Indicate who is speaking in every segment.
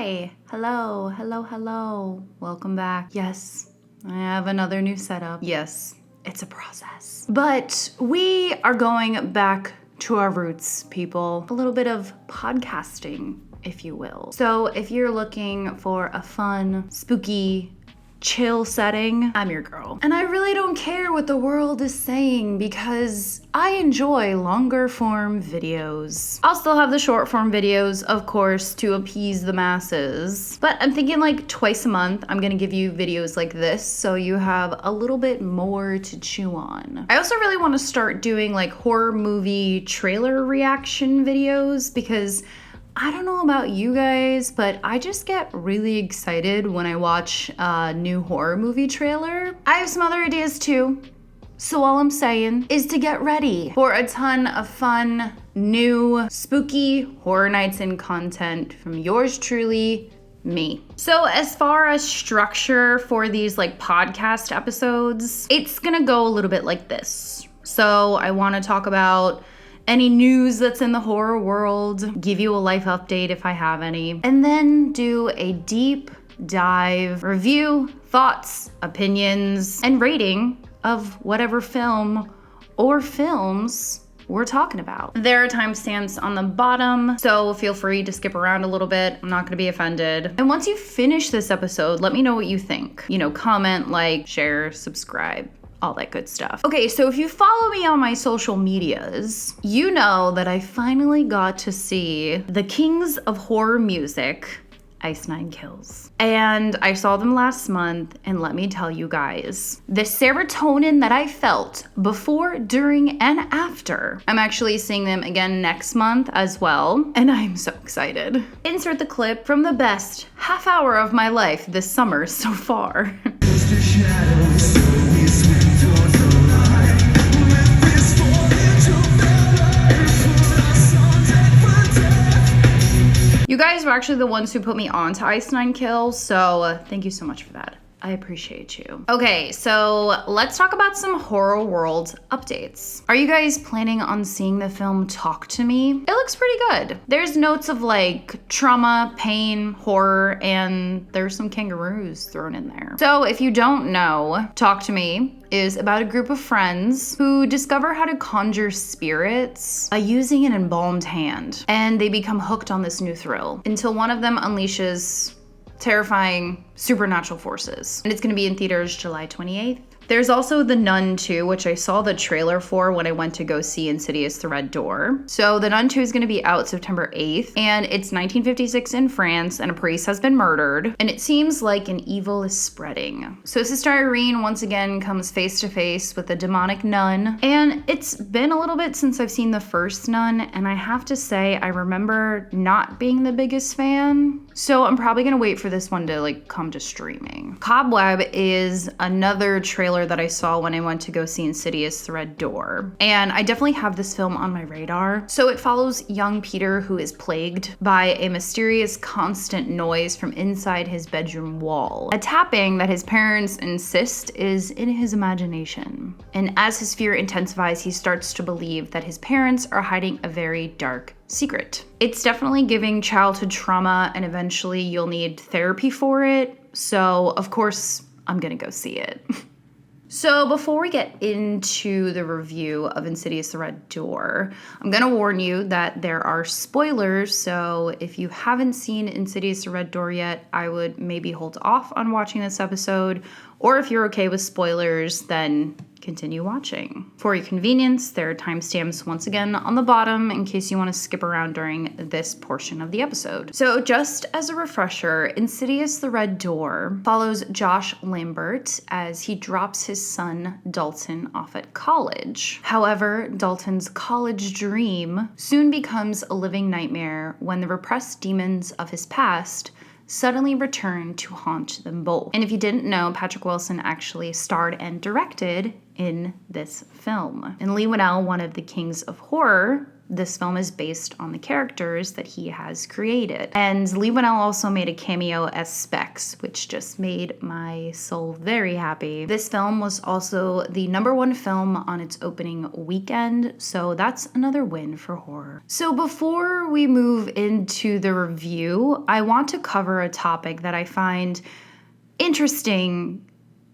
Speaker 1: Hi, hello. Welcome back. Yes, I have another new setup. Yes, it's a process. But we are going back to our roots, people. A little bit of podcasting, if you will. So if you're looking for a fun, spooky, chill setting, I'm your girl. And I really don't care what the world is saying because I enjoy longer form videos. I'll still have the short form videos, of course, to appease the masses. But I'm thinking like twice a month, I'm gonna give you videos like this so you have a little bit more to chew on. I also really want to start doing like horror movie trailer reaction videos because I don't know about you guys, but I just get really excited when I watch a new horror movie trailer. I have some other ideas too. So all I'm saying is to get ready for a ton of fun, new, spooky horror nights and content from yours truly, me. So as far as structure for these like podcast episodes, it's gonna go a little bit like this. So I wanna talk about any news that's in the horror world, give you a life update if I have any, and then do a deep dive review, thoughts, opinions, and rating of whatever film or films we're talking about. There are timestamps on the bottom, so feel free to skip around a little bit. I'm not gonna be offended. And once you finish this episode, let me know what you think. You know, comment, like, share, subscribe, all that good stuff. Okay, so if you follow me on my social medias, you know that I finally got to see the kings of horror music, Ice Nine Kills. And I saw them last month, and let me tell you guys, the serotonin that I felt before, during, and after. I'm actually seeing them again next month as well, and I'm so excited. Insert the clip from the best half hour of my life this summer so far. You guys were actually the ones who put me on to Ice Nine Kills, so thank you so much for that. I appreciate you. Okay, so let's talk about some horror world updates. Are you guys planning on seeing the film Talk to Me? It looks pretty good. There's notes of like trauma, pain, horror, and there's some kangaroos thrown in there. So if you don't know, Talk to Me is about a group of friends who discover how to conjure spirits by using an embalmed hand. And they become hooked on this new thrill until one of them unleashes terrifying supernatural forces. And it's gonna be in theaters July 28th. There's also The Nun 2, which I saw the trailer for when I went to go see Insidious: The Red Door. So The Nun 2 is gonna be out September 8th, and it's 1956 in France, and a priest has been murdered, and it seems like an evil is spreading. So Sister Irene once again comes face to face with a demonic nun, and it's been a little bit since I've seen the first Nun, and I have to say, I remember not being the biggest fan. So I'm probably gonna wait for this one to like come to streaming. Cobweb is another trailer that I saw when I went to go see Insidious: The Red Door. And I definitely have this film on my radar. So it follows young Peter, who is plagued by a mysterious constant noise from inside his bedroom wall. A tapping that his parents insist is in his imagination. And as his fear intensifies, he starts to believe that his parents are hiding a very dark secret. It's definitely giving childhood trauma, and eventually you'll need therapy for it. So of course, I'm gonna go see it. So before we get into the review of Insidious: The Red Door, I'm gonna warn you that there are spoilers, so if you haven't seen Insidious: The Red Door yet, I would maybe hold off on watching this episode, or if you're okay with spoilers, then continue watching. For your convenience, there are timestamps once again on the bottom in case you want to skip around during this portion of the episode. So just as a refresher, Insidious: The Red Door follows Josh Lambert as he drops his son Dalton off at college. However, Dalton's college dream soon becomes a living nightmare when the repressed demons of his past suddenly return to haunt them both. And if you didn't know, Patrick Wilson actually starred and directed in this film. And Lee Winnell, one of the kings of horror, this film is based on the characters that he has created. And Lee Winnell also made a cameo as Specs, which just made my soul very happy. This film was also the #1 film on its opening weekend, so that's another win for horror. So before we move into the review, I want to cover a topic that I find interesting,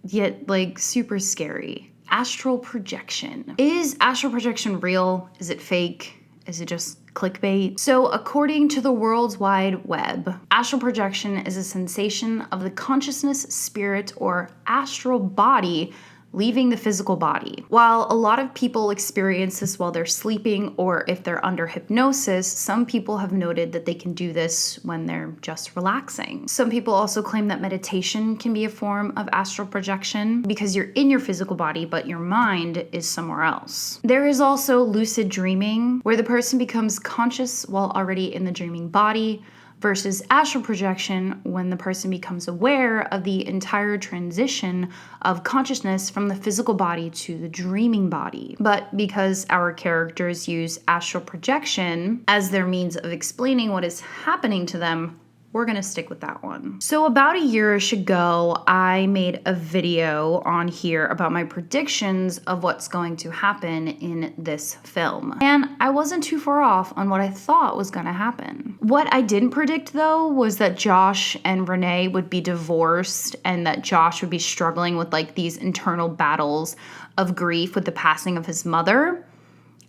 Speaker 1: yet like super scary. Astral projection. Is astral projection real? Is it fake? Is it just clickbait? So according to the World Wide Web, astral projection is a sensation of the consciousness, spirit, or astral body leaving the physical body. While a lot of people experience this while they're sleeping or if they're under hypnosis, some people have noted that they can do this when they're just relaxing. Some people also claim that meditation can be a form of astral projection because you're in your physical body, but your mind is somewhere else. There is also lucid dreaming, where the person becomes conscious while already in the dreaming body, versus astral projection, when the person becomes aware of the entire transition of consciousness from the physical body to the dreaming body. But because our characters use astral projection as their means of explaining what is happening to them, we're gonna stick with that one. So about a year-ish ago, I made a video on here about my predictions of what's going to happen in this film. And I wasn't too far off on what I thought was gonna happen. What I didn't predict though was that Josh and Renee would be divorced and that Josh would be struggling with like these internal battles of grief with the passing of his mother.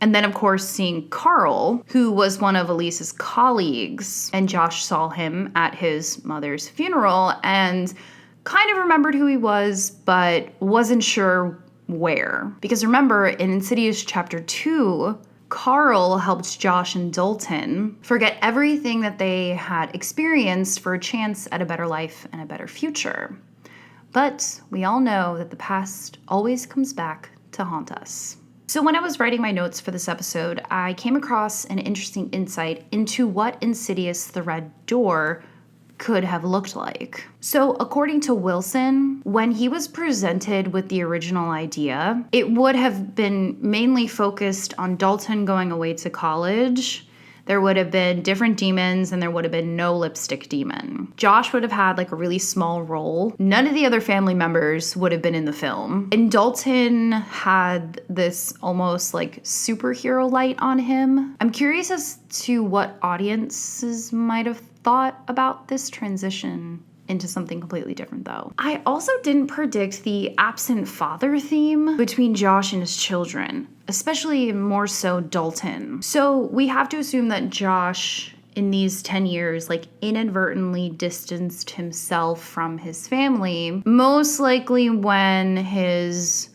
Speaker 1: And then, of course, seeing Carl, who was one of Elise's colleagues, and Josh saw him at his mother's funeral and kind of remembered who he was, but wasn't sure where. Because remember, in Insidious Chapter 2, Carl helped Josh and Dalton forget everything that they had experienced for a chance at a better life and a better future. But we all know that the past always comes back to haunt us. So when I was writing my notes for this episode, I came across an interesting insight into what Insidious the Red Door could have looked like. So according to Wilson, when he was presented with the original idea, it would have been mainly focused on Dalton going away to college. There would have been different demons and there would have been no lipstick demon. Josh would have had like a really small role. None of the other family members would have been in the film. And Dalton had this almost like superhero light on him. I'm curious as to what audiences might have thought about this transition into something completely different though. I also didn't predict the absent father theme between Josh and his children, especially more so Dalton. So we have to assume that Josh in these 10 years like inadvertently distanced himself from his family, most likely when his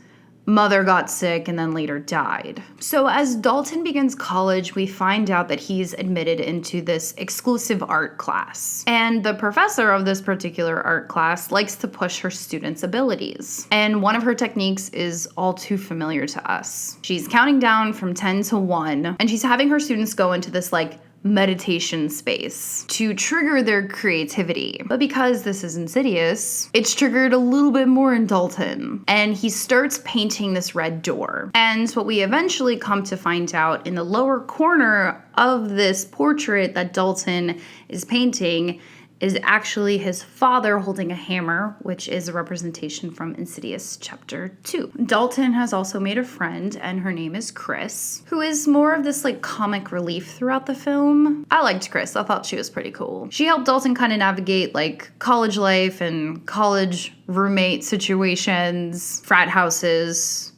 Speaker 1: mother got sick and then later died. So as Dalton begins college, we find out that he's admitted into this exclusive art class. And the professor of this particular art class likes to push her students' abilities. And one of her techniques is all too familiar to us. She's counting down from 10 to 1, and she's having her students go into this like meditation space to trigger their creativity. But because this is Insidious, it's triggered a little bit more in Dalton, and he starts painting this red door. And what we eventually come to find out in the lower corner of this portrait that Dalton is painting is actually his father holding a hammer, which is a representation from Insidious Chapter 2. Dalton has also made a friend, and her name is Chris, who is more of this like comic relief throughout the film. I liked Chris. I thought she was pretty cool. She helped Dalton kind of navigate like college life and college roommate situations, frat houses,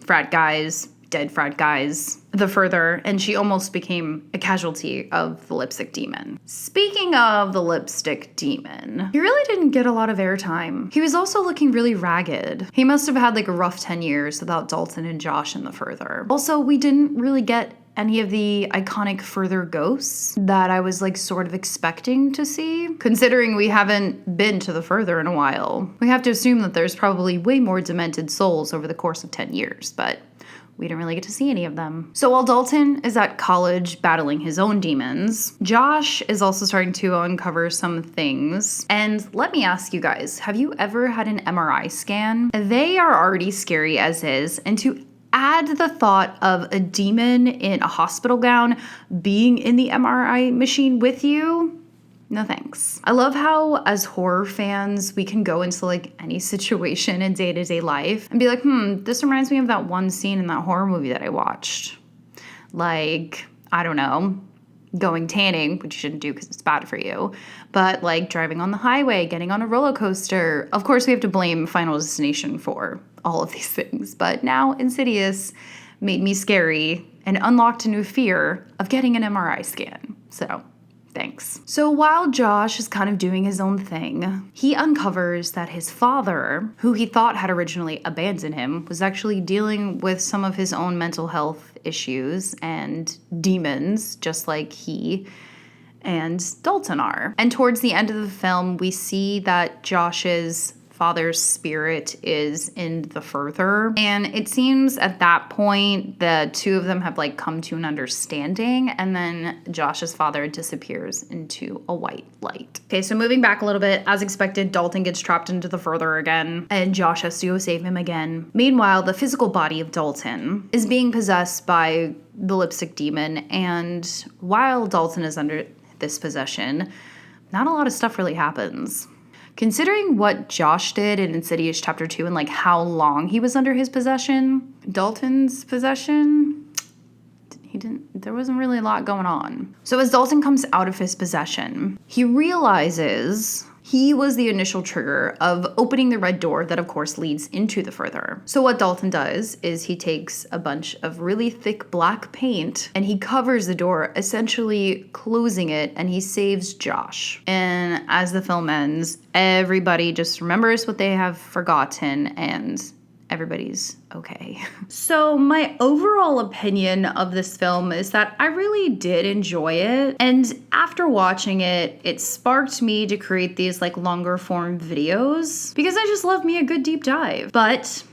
Speaker 1: frat guys, dead frat guys, the further, and she almost became a casualty of the lipstick demon. Speaking of the lipstick demon, he really didn't get a lot of airtime. He was also looking really ragged. He must have had like a rough 10 years without Dalton and Josh in the further. Also, we didn't really get any of the iconic further ghosts that I was like sort of expecting to see, considering we haven't been to the further in a while. We have to assume that there's probably way more demented souls over the course of 10 years, but we didn't really get to see any of them. So while Dalton is at college battling his own demons, Josh is also starting to uncover some things. And let me ask you guys, have you ever had an MRI scan? They are already scary as is, and to add the thought of a demon in a hospital gown being in the MRI machine with you. No thanks. I love how, as horror fans, we can go into like any situation in day-to-day life and be like, this reminds me of that one scene in that horror movie that I watched. Like, I don't know, going tanning, which you shouldn't do because it's bad for you, but like driving on the highway, getting on a roller coaster. Of course, we have to blame Final Destination for all of these things, but now Insidious made me scary and unlocked a new fear of getting an MRI scan. So thanks. So while Josh is kind of doing his own thing, he uncovers that his father, who he thought had originally abandoned him, was actually dealing with some of his own mental health issues and demons, just like he and Dalton are. And towards the end of the film, we see that Josh's father's spirit is in the further. And it seems at that point, the two of them have like come to an understanding, and then Josh's father disappears into a white light. Okay, so moving back a little bit, as expected, Dalton gets trapped into the further again, and Josh has to go save him again. Meanwhile, the physical body of Dalton is being possessed by the lipstick demon, and while Dalton is under this possession, not a lot of stuff really happens. Considering what Josh did in Insidious Chapter 2 and like how long he was under his possession, Dalton's possession, there wasn't really a lot going on. So as Dalton comes out of his possession, he realizes he was the initial trigger of opening the red door that of course leads into the further. So what Dalton does is he takes a bunch of really thick black paint and he covers the door, essentially closing it, and he saves Josh. And as the film ends, everybody just remembers what they have forgotten and everybody's okay. So my overall opinion of this film is that I really did enjoy it. And after watching it, it sparked me to create these like longer form videos because I just love me a good deep dive. But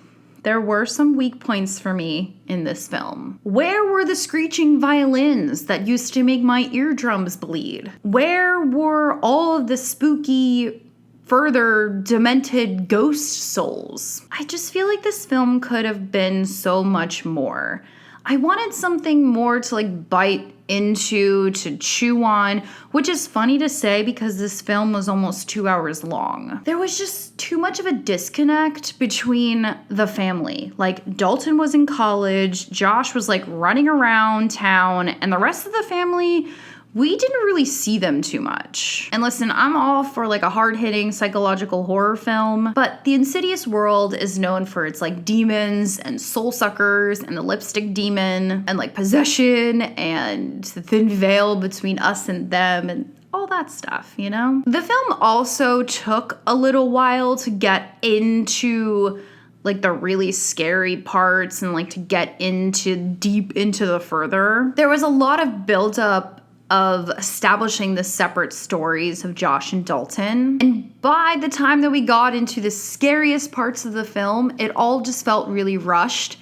Speaker 1: there were some weak points for me in this film. Where were the screeching violins that used to make my eardrums bleed? Where were all of the spooky further demented ghost souls? I just feel like this film could have been so much more. I wanted something more to like bite into, to chew on, which is funny to say because this film was almost 2 hours long. There was just too much of a disconnect between the family. Like Dalton was in college, Josh was like running around town, and the rest of the family, we didn't really see them too much. And listen, I'm all for like a hard-hitting psychological horror film, but the Insidious world is known for its like demons and soul suckers and the lipstick demon and like possession and the thin veil between us and them and all that stuff, you know? The film also took a little while to get into like the really scary parts and like to get into deep into the further. There was a lot of buildup of establishing the separate stories of Josh and Dalton. And by the time that we got into the scariest parts of the film, it all just felt really rushed.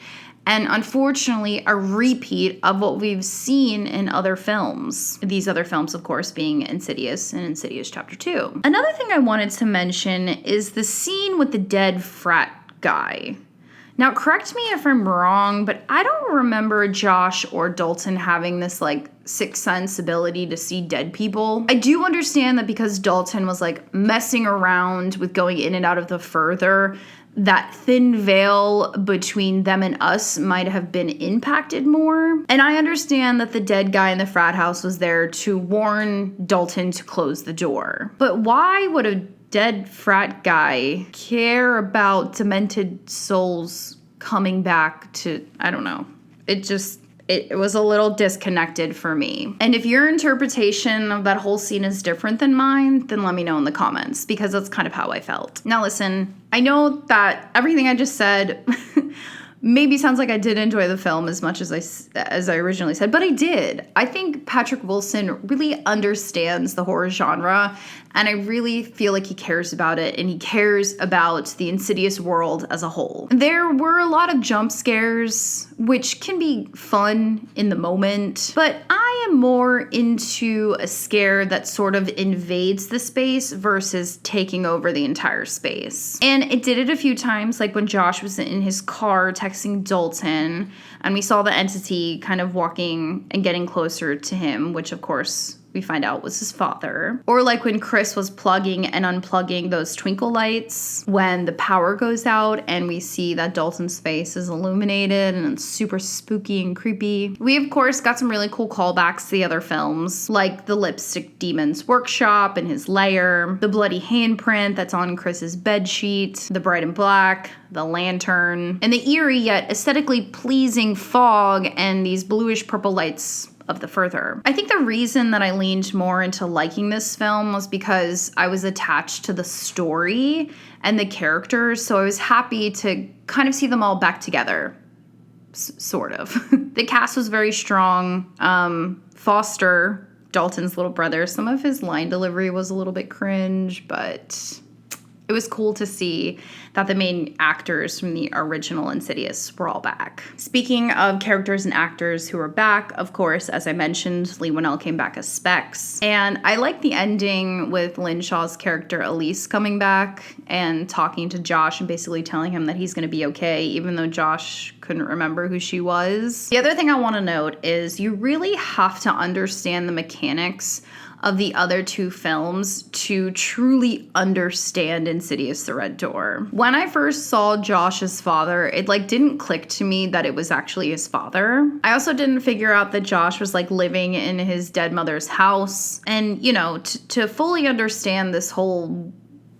Speaker 1: And unfortunately, a repeat of what we've seen in other films. These other films, of course, being Insidious and Insidious Chapter 2. Another thing I wanted to mention is the scene with the dead frat guy. Now, correct me if I'm wrong, but I don't remember Josh or Dalton having this, like, sixth sense ability to see dead people. I do understand that because Dalton was, like, messing around with going in and out of the further, that thin veil between them and us might have been impacted more. And I understand that the dead guy in the frat house was there to warn Dalton to close the door. But why would a dead frat guy care about demented souls coming back to, I don't know. It was a little disconnected for me. And if your interpretation of that whole scene is different than mine, then let me know in the comments, because that's kind of how I felt. Now listen, I know that everything I just said maybe sounds like I did enjoy the film as much as I originally said, but I did. I think Patrick Wilson really understands the horror genre, and I really feel like he cares about it, and he cares about the Insidious world as a whole. There were a lot of jump scares, which can be fun in the moment, but I am I'm more into a scare that sort of invades the space versus taking over the entire space. And it did it a few times, like when Josh was in his car texting Dalton, and we saw the entity kind of walking and getting closer to him, which of course we find out was his father. Or like when Chris was plugging and unplugging those twinkle lights when the power goes out and we see that Dalton's face is illuminated and it's super spooky and creepy. We of course got some really cool callbacks to the other films, like the lipstick demon's workshop and his lair, the bloody handprint that's on Chris's bedsheet, the bright and black, the lantern, and the eerie yet aesthetically pleasing fog and these bluish purple lights of the further. I think the reason that I leaned more into liking this film was because I was attached to the story and the characters, so I was happy to kind of see them all back together. Sort of. The cast was very strong. Foster, Dalton's little brother, some of his line delivery was a little bit cringe, but it was cool to see that the main actors from the original Insidious were all back. Speaking of characters and actors who are back, of course, as I mentioned, Leigh Whannell came back as Specs. And I like the ending with Lynn Shaw's character Elise coming back and talking to Josh and basically telling him that he's going to be okay, even though Josh couldn't remember who she was. The other thing I want to note is you really have to understand the mechanics of the other two films to truly understand Insidious: The Red Door. When I first saw Josh's father, it didn't click to me that it was actually his father. I also didn't figure out that Josh was living in his dead mother's house. And to fully understand this whole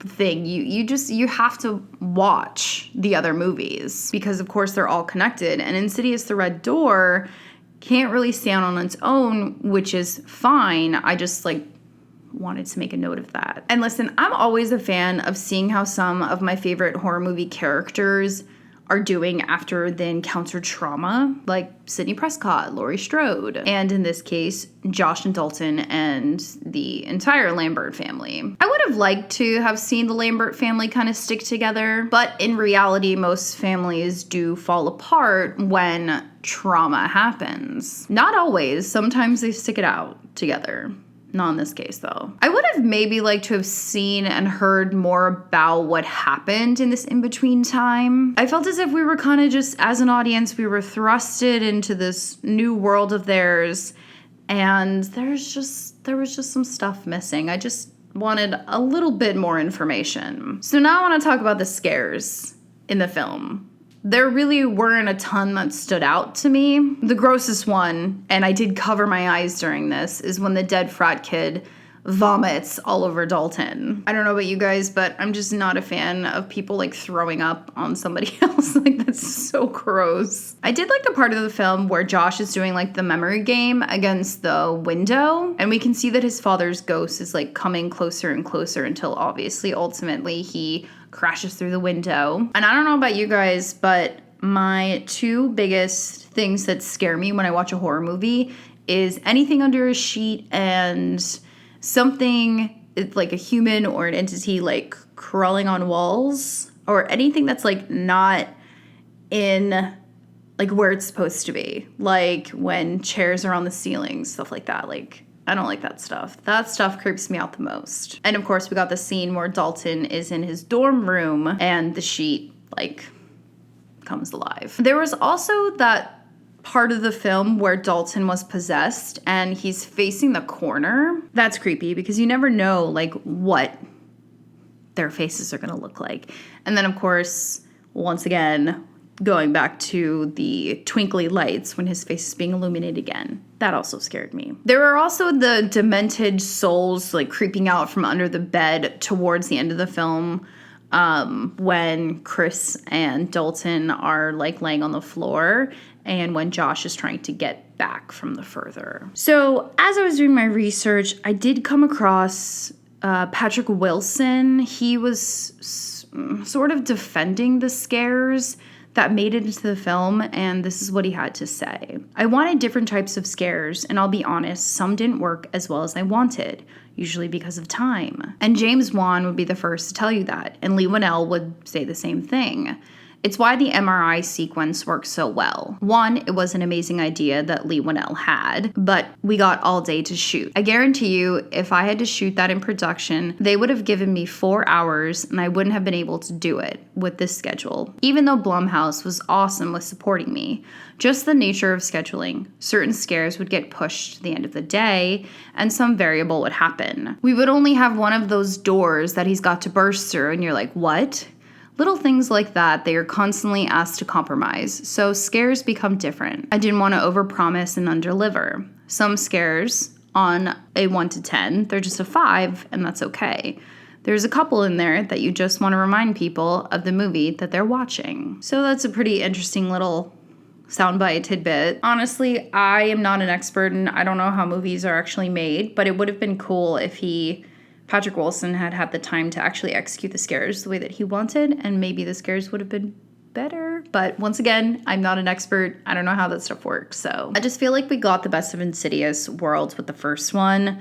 Speaker 1: thing, you have to watch the other movies because of course they're all connected. And Insidious: The Red Door can't really stand on its own, which is fine. I just wanted to make a note of that. And listen, I'm always a fan of seeing how some of my favorite horror movie characters are doing after the encountered trauma, like Sidney Prescott, Laurie Strode, and in this case, Josh and Dalton and the entire Lambert family. I would have liked to have seen the Lambert family kind of stick together, but in reality, most families do fall apart when trauma happens. Not always. Sometimes they stick it out together. Not in this case, though. I would have maybe liked to have seen and heard more about what happened in this in-between time. I felt as if we were kind of just, as an audience, we were thrusted into this new world of theirs, and there was just some stuff missing. I just wanted a little bit more information. So now I want to talk about the scares in the film. There really weren't a ton that stood out to me. The grossest one, and I did cover my eyes during this, is when the dead frat kid vomits all over Dalton. I don't know about you guys, but I'm just not a fan of people throwing up on somebody else. That's so gross. I did like the part of the film where Josh is doing the memory game against the window, and we can see that his father's ghost is coming closer and closer until obviously ultimately he crashes through the window. And I don't know about you guys, but my two biggest things that scare me when I watch a horror movie is anything under a sheet and something like a human or an entity crawling on walls, or anything that's not in where it's supposed to be, like when chairs are on the ceiling, stuff like that. I don't like that stuff. That stuff creeps me out the most. And of course, we got the scene where Dalton is in his dorm room and the sheet, comes alive. There was also that part of the film where Dalton was possessed and he's facing the corner. That's creepy because you never know, what their faces are gonna look like. And then, of course, once again, going back to the twinkly lights when his face is being illuminated again. That also scared me. There are also the demented souls creeping out from under the bed towards the end of the film when Chris and Dalton are laying on the floor and when Josh is trying to get back from the further. So as I was doing my research, I did come across Patrick Wilson. He was sort of defending the scares that made it into the film, and this is what he had to say. I wanted different types of scares, and I'll be honest, some didn't work as well as I wanted, usually because of time. And James Wan would be the first to tell you that, and Leigh Whannell would say the same thing. It's why the MRI sequence works so well. One, it was an amazing idea that Leigh Whannell had, but we got all day to shoot. I guarantee you, if I had to shoot that in production, they would have given me 4 hours and I wouldn't have been able to do it with this schedule. Even though Blumhouse was awesome with supporting me, just the nature of scheduling. Certain scares would get pushed to the end of the day, and some variable would happen. We would only have one of those doors that he's got to burst through, and you're like, what? Little things like that, they are constantly asked to compromise, so scares become different. I didn't want to overpromise and underdeliver. Some scares, on a 1 to 10, they're just a 5, and that's okay. There's a couple in there that you just want to remind people of the movie that they're watching. So that's a pretty interesting little soundbite tidbit. Honestly, I am not an expert and I don't know how movies are actually made, but it would have been cool if Patrick Wilson had had the time to actually execute the scares the way that he wanted, and maybe the scares would have been better. But once again, I'm not an expert. I don't know how that stuff works. So I just feel like we got the best of Insidious worlds with the first one.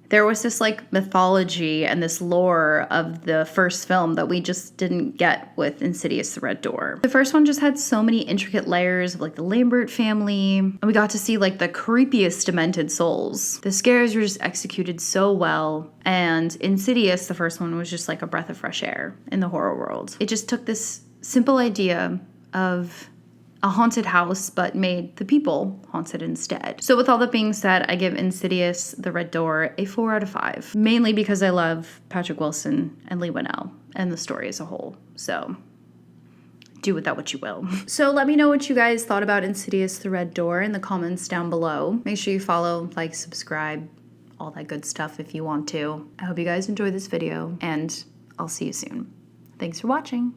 Speaker 1: There was this like mythology and this lore of the first film that we just didn't get with Insidious the Red Door. The first one just had so many intricate layers of like the Lambert family, and we got to see like the creepiest demented souls. The scares were just executed so well, and Insidious, the first one, was just like a breath of fresh air in the horror world. It just took this simple idea of a haunted house, but made the people haunted instead. So with all that being said, I give Insidious the Red Door a 4 out of 5, mainly because I love Patrick Wilson and Leigh Whannell and the story as a whole. So do with that what you will. So let me know what you guys thought about Insidious the Red Door in the comments down below. Make sure you follow, like, subscribe, all that good stuff if you want to. I hope you guys enjoy this video, and I'll see you soon. Thanks for watching.